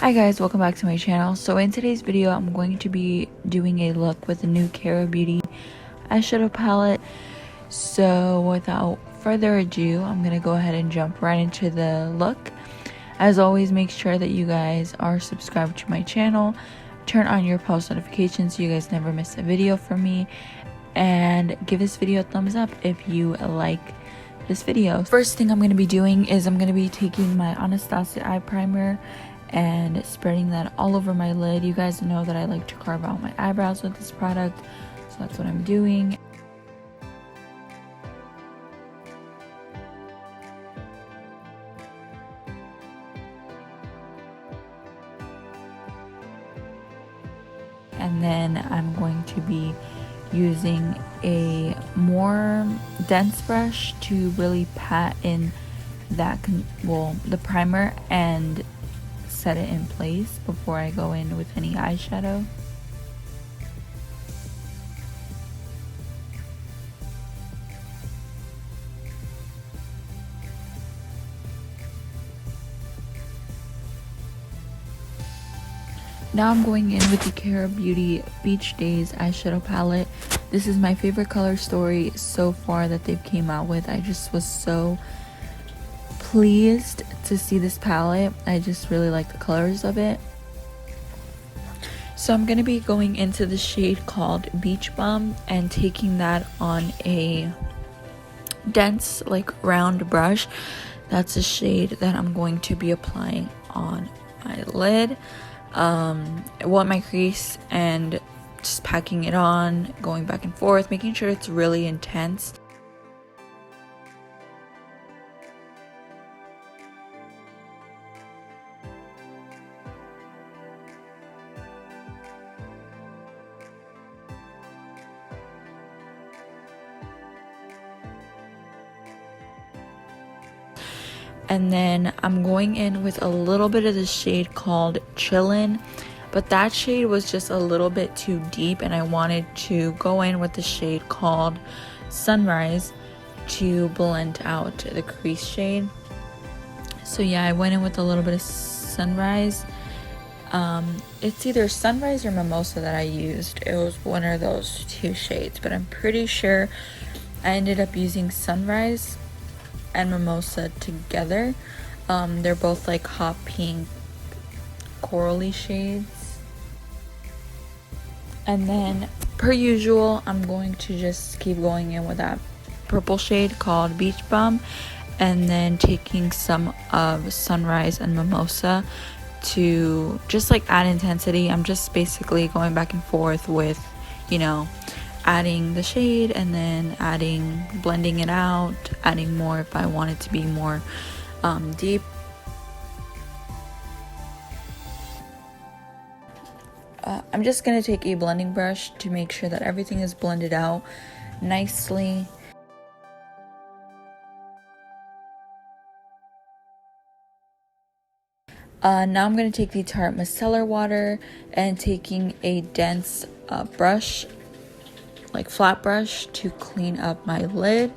Hi guys, welcome back to my channel. So in today's video, I'm going to be doing a look with the new Cara Beauty eyeshadow palette. So without further ado, I'm going to go ahead and jump right into the look. As always, make sure that you guys are subscribed to my channel. Turn on your post notifications so you guys never miss a video from me. And give this video a thumbs up if you like this video. First thing I'm going to be doing is I'm going to be taking my Anastasia eye primer and spreading that all over my lid. You guys know that I like to carve out my eyebrows with this product, so that's what I'm doing. And then I'm going to be using a more dense brush to really pat in that the primer and set it in place before I go in with any eyeshadow. Now I'm going in with the Cara Beauty Beach Daze eyeshadow palette. This is my favorite color story so far that they've came out with. I just was so pleased to see this palette. I just really like the colors of it. So I'm going to be going into the shade called Beach Bum and taking that on a dense, like, round brush. That's a shade that I'm going to be applying on my lid, my crease, and just packing it on, going back and forth, making sure it's really intense. And then I'm going in with a little bit of the shade called Chillin', but that shade was just a little bit too deep, and I wanted to go in with the shade called Sunrise to blend out the crease shade. So yeah, I went in with a little bit of Sunrise. It's either Sunrise or Mimosa that I used. It was one of those two shades, but I'm pretty sure I ended up using Sunrise and Mimosa together. They're both like hot pink corally shades. And then per usual, I'm going to just keep going in with that purple shade called Beach Bum, and then taking some of Sunrise and Mimosa to just like add intensity. I'm just basically going back and forth with, you know, adding the shade and then blending it out, adding more if I want it to be more deep. I'm just going to take a blending brush to make sure that everything is blended out nicely. Now I'm going to take the Tarte Micellar Water and taking a dense brush, like flat brush, to clean up my lid.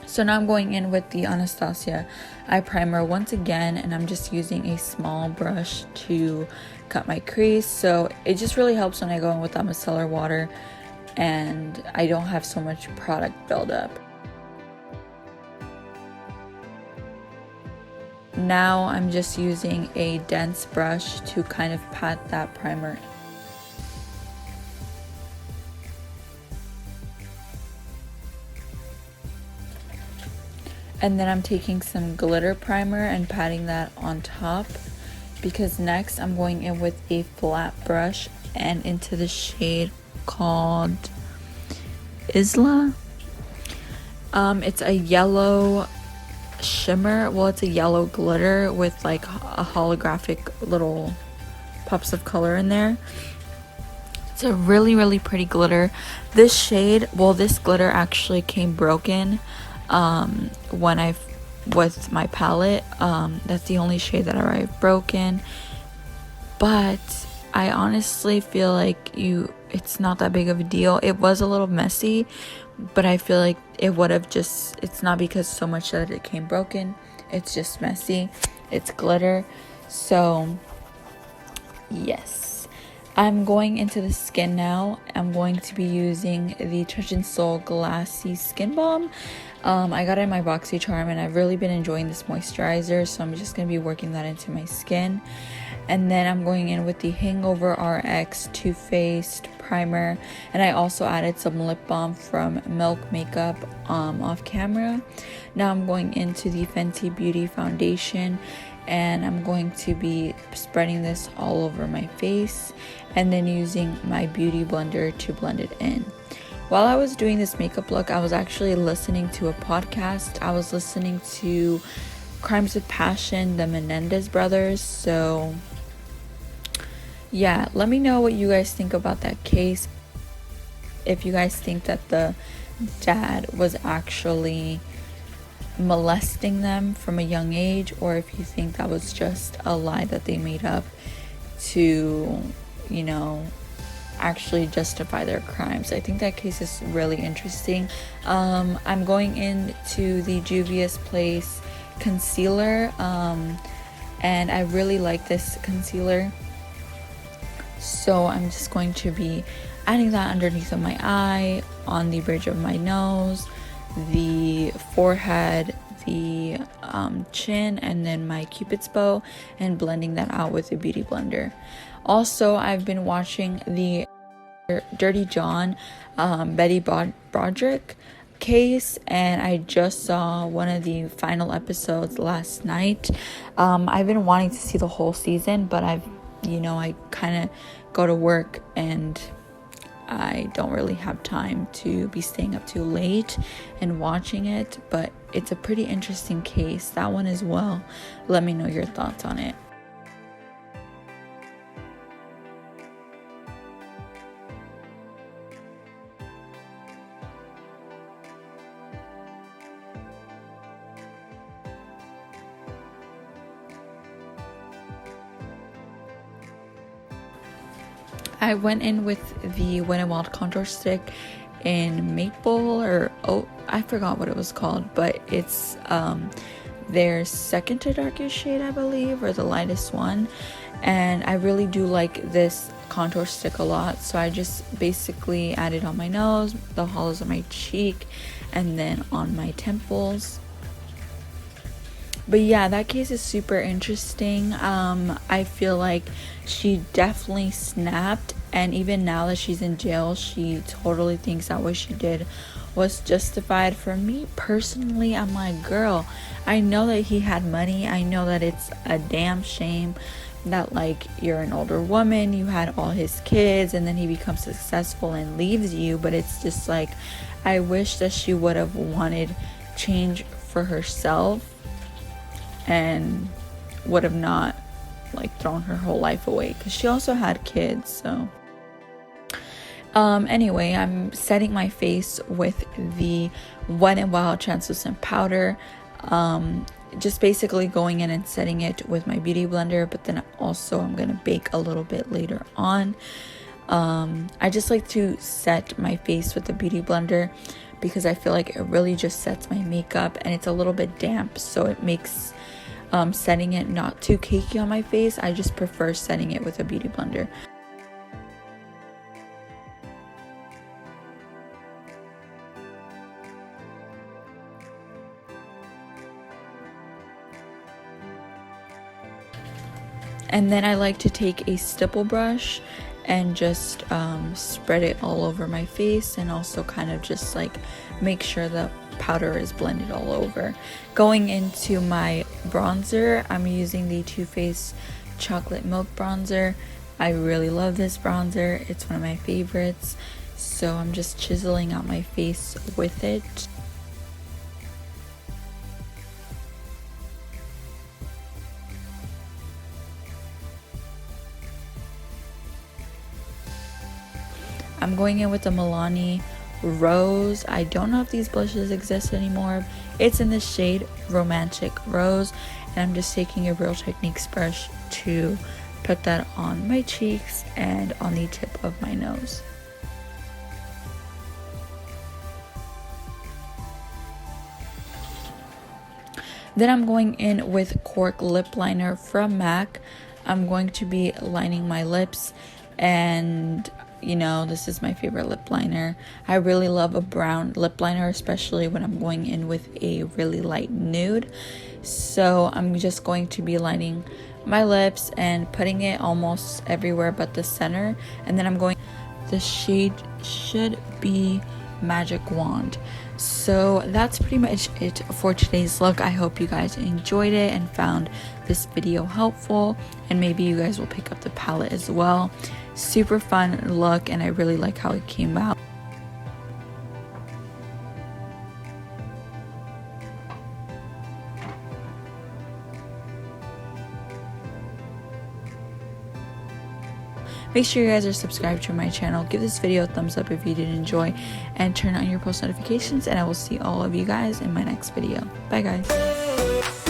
So now I'm going in with the Anastasia eye primer once again, and I'm just using a small brush to cut my crease. So it just really helps when I go in with that micellar water and I don't have so much product buildup. Now I'm just using a dense brush to kind of pat that primer. And then I'm taking some glitter primer and patting that on top, because next I'm going in with a flat brush and into the shade called Isla. It's a yellow shimmer. Well, it's a yellow glitter with like a holographic little pops of color in there. It's a really, really pretty glitter. This shade, well, this glitter actually came broken when I with my palette. That's the only shade that arrived broken. But I honestly feel like it's not that big of a deal. It was a little messy, but I feel like it would have just, it's not because so much that it came broken. It's just messy. It's glitter. So yes, I'm going into the skin now. I'm going to be using the Touch in Sol Glassy Skin Balm. I got it in my BoxyCharm, and I've really been enjoying this moisturizer, so I'm just going to be working that into my skin. And then I'm going in with the Hangover RX Too Faced primer, and I also added some lip balm from Milk Makeup off camera. Now I'm going into the Fenty Beauty foundation, and I'm going to be spreading this all over my face and then using my beauty blender to blend it in. While I was doing this makeup look, I was actually listening to a podcast. I was listening to Crimes of Passion, the Menendez brothers. So yeah, let me know what you guys think about that case. If you guys think that the dad was actually molesting them from a young age, or if you think that was just a lie that they made up to, you know, actually justify their crimes. I think that case is really interesting. I'm going into the Juvia's Place concealer, and I really like this concealer, so I'm just going to be adding that underneath of my eye, on the bridge of my nose, the forehead, the chin, and then my cupid's bow, and blending that out with a beauty blender. Also, I've been watching the Dirty John Betty Broderick case, and I just saw one of the final episodes last night. I've been wanting to see the whole season, but I kind of go to work and I don't really have time to be staying up too late and watching it, but it's a pretty interesting case, that one as well. Let me know your thoughts on it. I went in with the Wet n Wild contour stick in maple, or I forgot what it was called, but it's their second to darkest shade, I believe, or the lightest one. And I really do like this contour stick a lot, so I just basically added on my nose, the hollows of my cheek, and then on my temples. But yeah, that case is super interesting. I feel like she definitely snapped, and even now that she's in jail, she totally thinks that what she did was justified. For me personally, I'm like, girl, I know that he had money. I know that it's a damn shame that, like, you're an older woman, you had all his kids, and then he becomes successful and leaves you. But it's just like, I wish that she would have wanted change for herself and would have not like thrown her whole life away, because she also had kids. So anyway, I'm setting my face with the Wet n Wild translucent powder, just basically going in and setting it with my beauty blender, but then also I'm gonna bake a little bit later on. I just like to set my face with the beauty blender because I feel like it really just sets my makeup, and it's a little bit damp, so it makes setting it not too cakey on my face. I just prefer setting it with a beauty blender. And then I like to take a stipple brush and just spread it all over my face, and also kind of just like make sure the powder is blended all over. Going into my bronzer, I'm using the Too Faced Chocolate Milk Bronzer. I really love this bronzer. It's one of my favorites. So I'm just chiseling out my face with it. I'm going in with the Milani Rose. I don't know if these blushes exist anymore. It's in the shade Romantic Rose, and I'm just taking a Real Techniques brush to put that on my cheeks and on the tip of my nose. Then I'm going in with Cork lip liner from MAC. I'm going to be lining my lips, and you know, this is my favorite lip liner. I really love a brown lip liner, especially when I'm going in with a really light nude. So I'm just going to be lining my lips and putting it almost everywhere but the center, and then I'm going, the shade should be Magic Wand. So that's pretty much it for today's look. I hope you guys enjoyed it and found this video helpful, and maybe you guys will pick up the palette as well. Super fun look, and I really like how it came out. Make sure you guys are subscribed to my channel. Give this video a thumbs up if you did enjoy, and turn on your post notifications, and I will see all of you guys in my next video. Bye guys.